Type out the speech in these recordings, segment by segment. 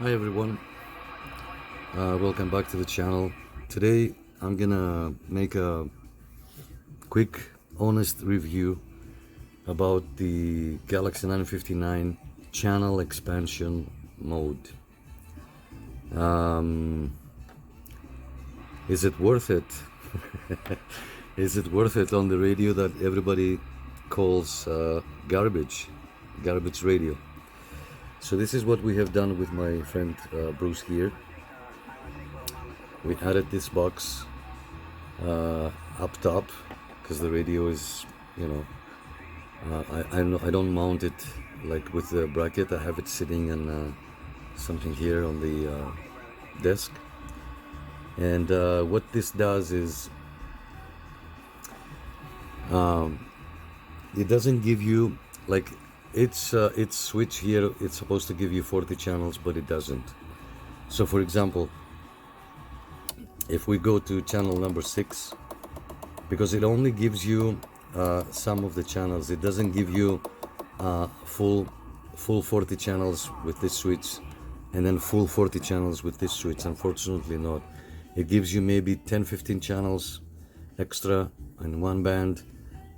Hi everyone, welcome back to the channel. Today I'm gonna make a quick, honest review about the Galaxy 959 channel expansion mode. Is it worth it? Is it worth it on the radio that everybody calls garbage radio? So this is what we have done with my friend Bruce here. We added this box up top because the radio is, I don't mount it like with the bracket. I have it sitting in something here on the desk. And what this does is it doesn't give you like its switch here. It's supposed to give you 40 channels, but it doesn't. So for example, if we go to channel number 6, because it only gives you some of the channels, it doesn't give you full 40 channels with this switch and then full 40 channels with this switch. Unfortunately not. It gives you maybe 10-15 channels extra in one band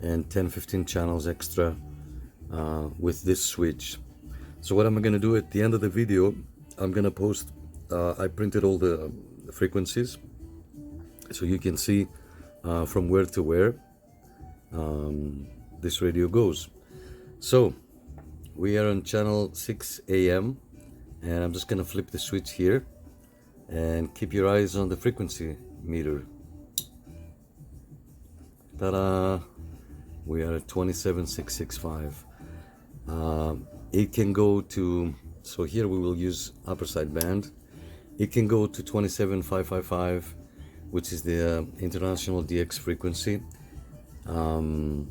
and 10-15 channels extra with this switch. So what I'm going to do at the end of the video, I'm going to post, I printed all the frequencies so you can see from where to where this radio goes. So we are on channel 6 AM and I'm just going to flip the switch here and keep your eyes on the frequency meter. Ta-da! We are at 27,665. It can go to, so here we will use upper side band. It can go to 27,555, which is the international DX frequency on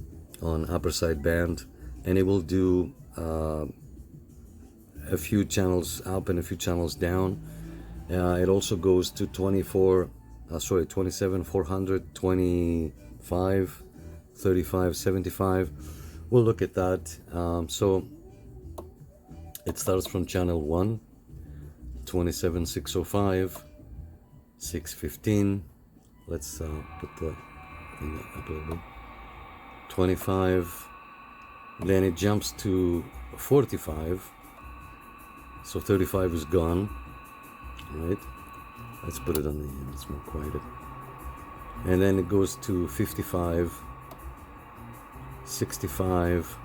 upper side band, and it will do a few channels up and a few channels down. It also goes to 27,400, 25, 35, 75. We'll look at that. So it starts from channel 1, 27,605, 615. Let's put the thing up a little bit. 25. Then it jumps to 45. So 35 is gone. Right? Let's put it on the end. It's more quiet. And then it goes to 55, 65,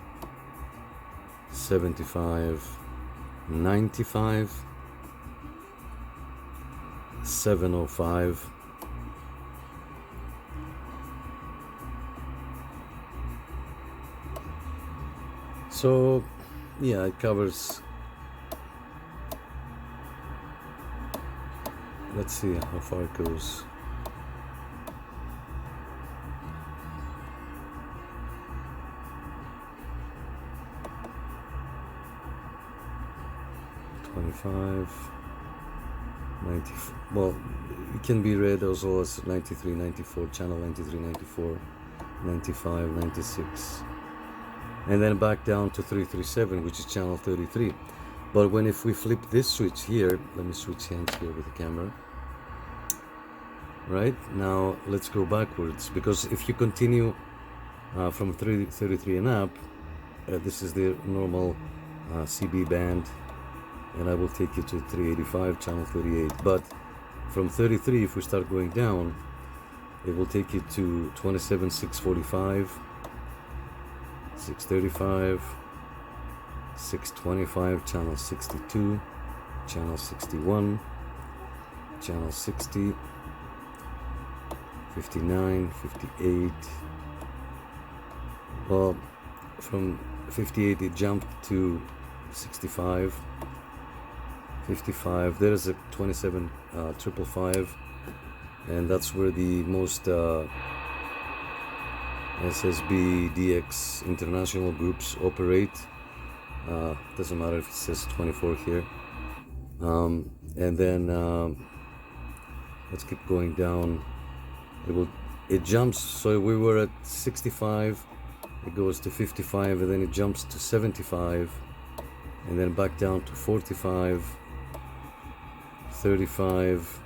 75, 95, 705, so yeah, it covers, let's see how far it goes. .25, 90, well, it can be read also as 93, 94, channel 93, 94, 95, 96, and then back down to 337, which is channel 33. But if we flip this switch here, let me switch hands here with the camera. Right, now let's go backwards, because if you continue from 33 and up, this is the normal CB band, and I will take you to 385, channel 38. But from 33, if we start going down, it will take you to 27,645, 635, 625, channel 62, channel 61, channel 60, 59, 58. Well, from 58 it jumped to 65, 55. There's a 27,555, and that's where the most SSB DX international groups operate. Doesn't matter if it says 24 here. And then let's keep going down. It jumps, so we were at 65, it goes to 55, and then it jumps to 75, and then back down to 45, 35,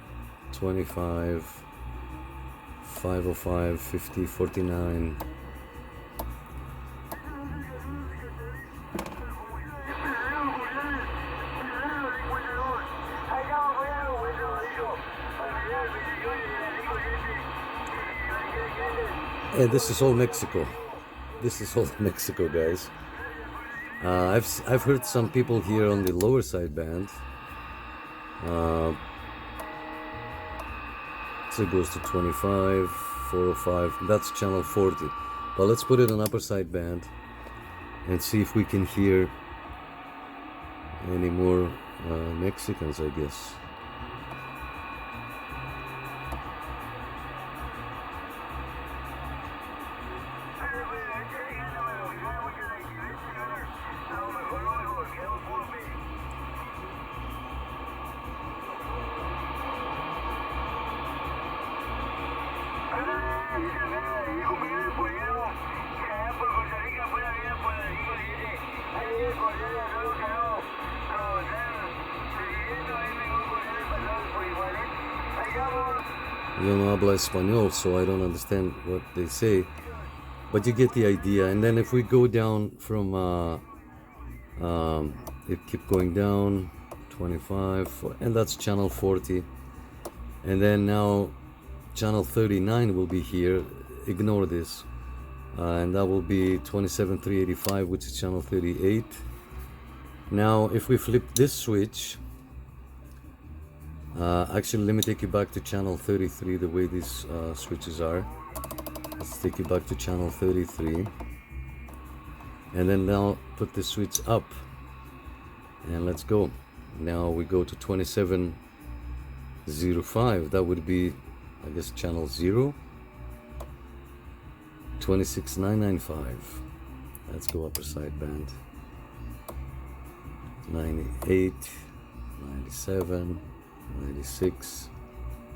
25, 505, 50, 49. And this is all Mexico. This is all Mexico, guys. I've heard some people here on the lower side band. So it goes to 25, 405. That's channel 40. But let's put it on upper side band and see if we can hear any more Mexicans, I guess. Yo no habla español, so I don't understand what they say, but you get the idea. And then if we go down from it keep going down 25, and that's channel 40, and then now channel 39 will be here. Ignore this, and that will be 27385, which is channel 38. Now if we flip this switch, actually let me take you back to channel 33, the way these switches are. Let's take you back to channel 33, and then now put the switch up, and let's go. Now we go to 2705. That would be, I guess, channel 0. 26995. Let's go upper side band. 98, 97, 96,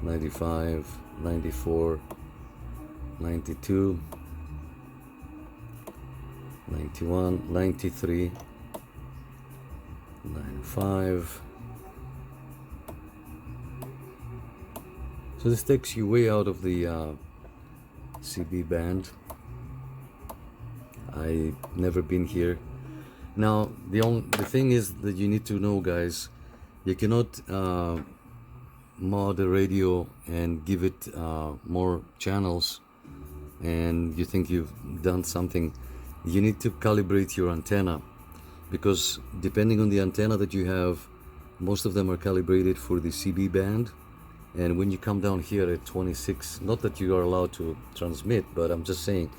95, 94, 92, 91, 93, 95. So this takes you way out of the CB band. I've never been here. Now the thing is that you need to know, guys, you cannot mod a radio and give it more channels and you think you've done something. You need to calibrate your antenna, because depending on the antenna that you have, most of them are calibrated for the CB band. And when you come down here at 26, not that you are allowed to transmit, but I'm just saying,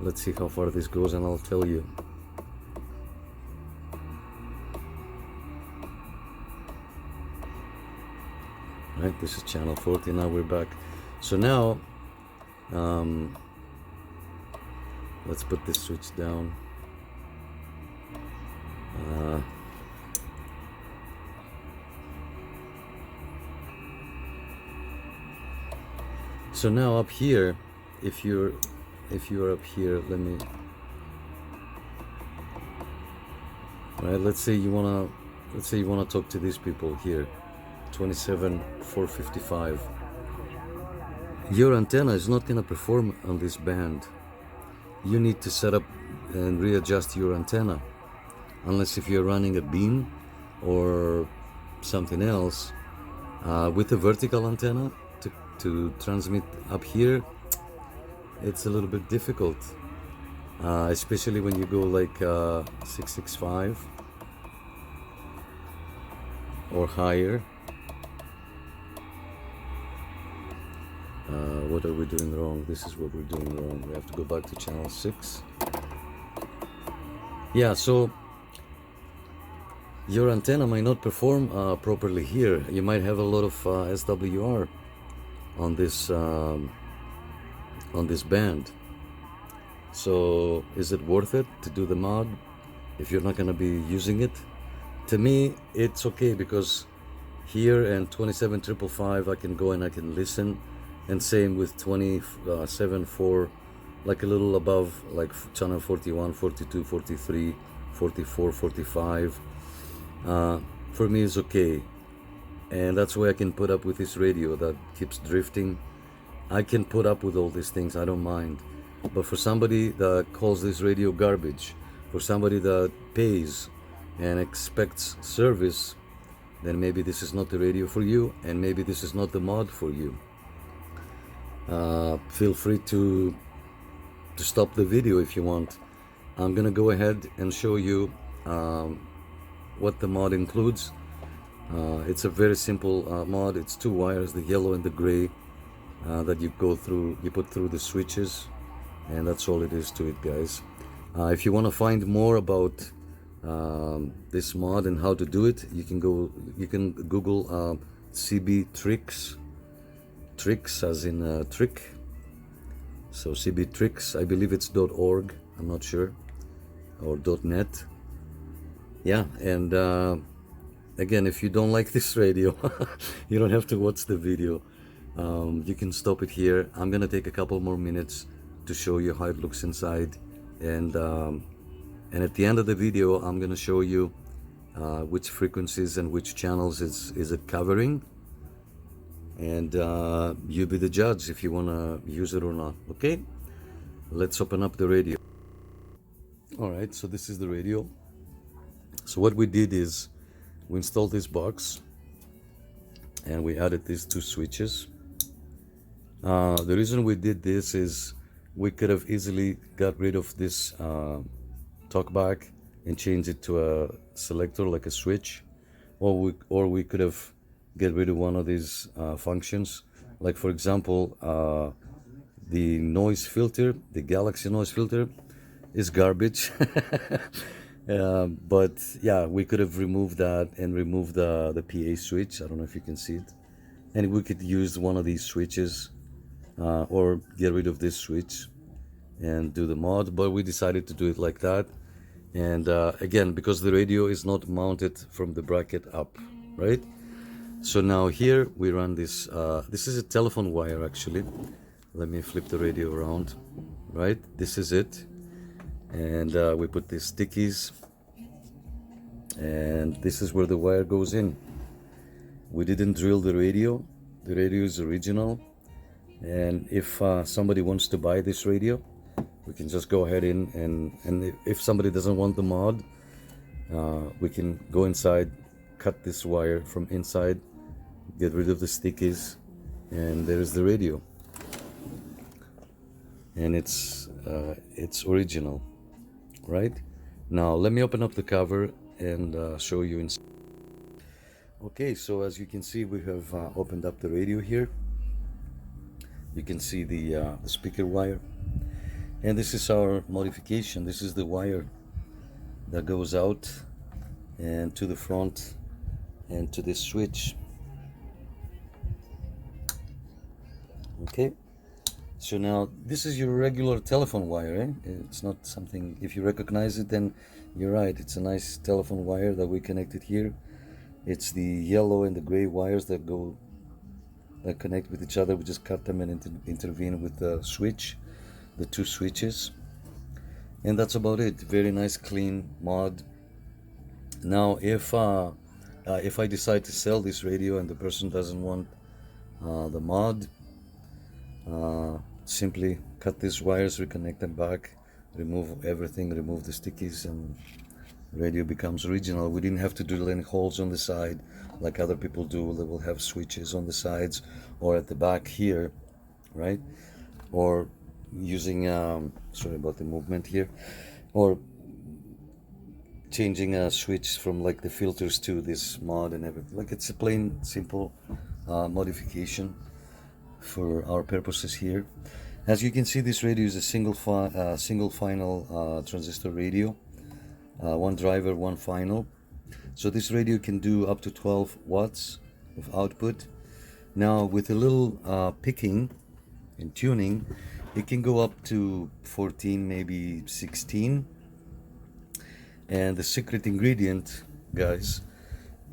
let's see how far this goes and I'll tell you. Right, this is channel 40. Now we're back. So now let's put this switch down. So now up here, if you're up here, let me, right, let's say you wanna talk to these people here, 27455. Your antenna is not gonna perform on this band. You need to set up and readjust your antenna, unless if you're running a beam or something else. With a vertical antenna to transmit up here, it's a little bit difficult, especially when you go like 665 or higher. What are we doing wrong? This is what we're doing wrong. We have to go back to channel 6. Yeah, so your antenna might not perform properly here. You might have a lot of SWR on this band. So is it worth it to do the mod if you're not going to be using it? To me, it's okay, because here and 27555 I can go and I can listen, and same with 27.4, like a little above, like channel 41, 42, 43, 44, 45. for me is okay, and that's why I can put up with this radio that keeps drifting. I can put up with all these things, I don't mind. But for somebody that calls this radio garbage, for somebody that pays and expects service, then maybe this is not the radio for you, and maybe this is not the mod for you. Feel free to stop the video if you want. I'm gonna go ahead and show you what the mod includes. It's a very simple mod. It's two wires, the yellow and the gray, that you put through the switches, and that's all it is to it, guys. If you want to find more about this mod and how to do it, you can Google CB tricks as in trick. So CB tricks, I believe it's .org, I'm not sure, or .net. Yeah, and again, if you don't like this radio, you don't have to watch the video. You can stop it here. I'm gonna take a couple more minutes to show you how it looks inside, and at the end of the video, I'm gonna show you which frequencies and which channels is it covering, and you be the judge if you wanna use it or not. Okay, let's open up the radio. All right, so this is the radio. So what we did is we installed this box and we added these two switches. The reason we did this is we could have easily got rid of this talkback and changed it to a selector like a switch, or we could have get rid of one of these functions, like for example the noise filter, the Galaxy noise filter is garbage. But yeah, we could have removed that and removed the PA switch. I don't know if you can see it, and we could use one of these switches or get rid of this switch and do the mod, but we decided to do it like that. And again, because the radio is not mounted from the bracket up, right? So now here we run this. This is a telephone wire, actually. Let me flip the radio around. Right, this is it. And we put these stickies, and this is where the wire goes in. We didn't drill the radio. The radio is original, and if somebody wants to buy this radio, we can just go ahead and if somebody doesn't want the mod, we can go inside, cut this wire from inside, get rid of the stickies, and there's the radio. And it's original. Right, now let me open up the cover and show you inside. Okay, so as you can see, we have opened up the radio here. You can see the speaker wire, and this is our modification. This is the wire that goes out and to the front and to this switch. Okay, so now this is your regular telephone wire, eh? It's not something, if you recognize it, then you're right. It's a nice telephone wire that we connected here. It's the yellow and the gray wires that connect with each other. We just cut them and intervene with the switch, the two switches, and that's about it. Very nice, clean mod. Now, if I decide to sell this radio and the person doesn't want the mod, simply cut these wires, reconnect them back, remove everything, remove the stickies, and radio becomes original. We didn't have to drill any holes on the side like other people do. They will have switches on the sides or at the back here, right? Or using sorry about the movement here, or changing a switch from like the filters to this mod and everything. Like, it's a plain simple modification for our purposes here. As you can see, this radio is a single final transistor radio, one driver, one final. So this radio can do up to 12 watts of output. Now, with a little picking and tuning, it can go up to 14, maybe 16. And the secret ingredient, guys,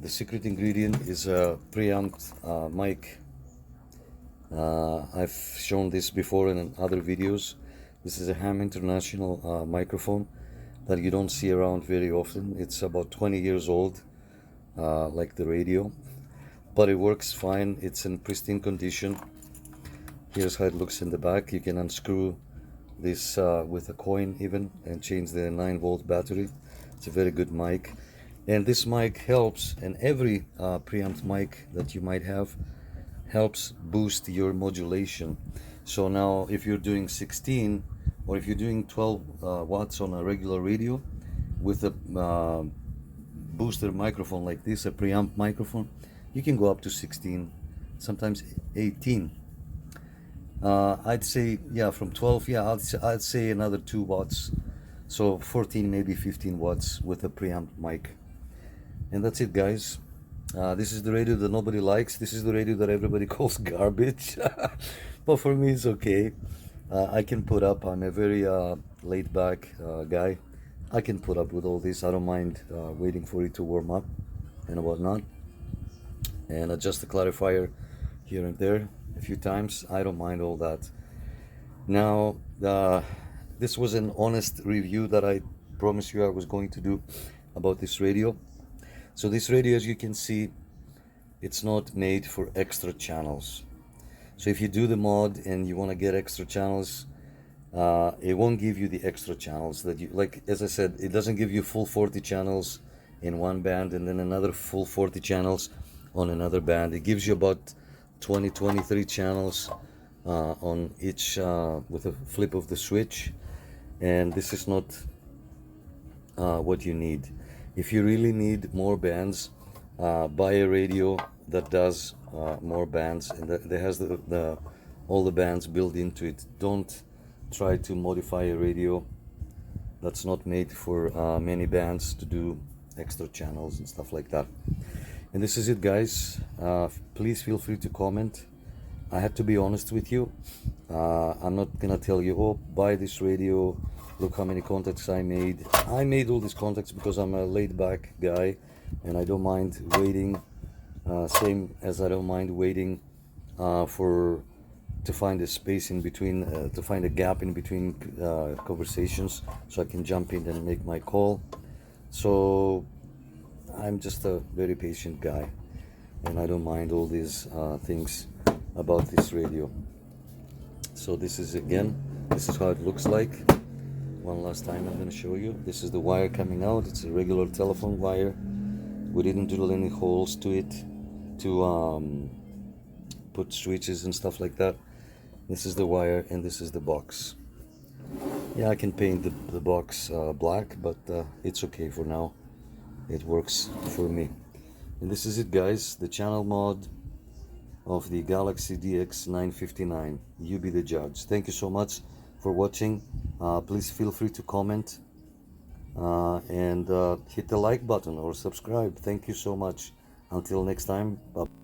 the secret ingredient is a preamped mic. I've shown this before in other videos. This is a Ham International microphone that you don't see around very often. It's about 20 years old. like the radio, but it works fine. It's in pristine condition. Here's how it looks in the back. You can unscrew this with a coin even and change the 9-volt battery. It's a very good mic, and this mic helps, and every preamp mic that you might have helps boost your modulation. So now if you're doing 16 or if you're doing 12 watts on a regular radio with a booster microphone like this, a preamp microphone, you can go up to 16, sometimes 18. I'd say, yeah, from 12, yeah, I'd say another 2 watts. So 14, maybe 15 watts with a preamp mic. And that's it, guys. This is the radio that nobody likes. This is the radio that everybody calls garbage. But for me, it's okay. I can put up. I'm a very laid back guy. I can put up with all this. I don't mind waiting for it to warm up and whatnot. And adjust the clarifier here and there a few times. I don't mind all that. Now, this was an honest review that I promised you I was going to do about this radio. So this radio, as you can see, it's not made for extra channels. So if you do the mod and you want to get extra channels, it won't give you the extra channels that you like. As I said, it doesn't give you full 40 channels in one band and then another full 40 channels on another band. It gives you about 23 channels on each with a flip of the switch, and this is not what you need. If you really need more bands, buy a radio that does more bands and that has all the bands built into it. Don't try to modify a radio that's not made for many bands to do extra channels and stuff like that. And this is it, guys. Please feel free to comment. I have to be honest with you. I'm not gonna tell you, oh, buy this radio, look how many contacts I made. I made all these contacts because I'm a laid back guy and I don't mind waiting, same as I don't mind waiting to find a space in between, to find a gap in between conversations so I can jump in and make my call. So I'm just a very patient guy and I don't mind all these things about this radio. So this is how it looks like. One last time I'm going to show you. This is the wire coming out. It's a regular telephone wire. We didn't drill any holes to it to put switches and stuff like that. This is the wire and this is the box. Yeah, I can paint the box black, but it's okay for now. It works for me. And this is it, guys, the channel mod of the Galaxy DX959. You be the judge. Thank you so much for watching. Please feel free to comment and hit the like button or subscribe. Thank you so much. Until next time, bye.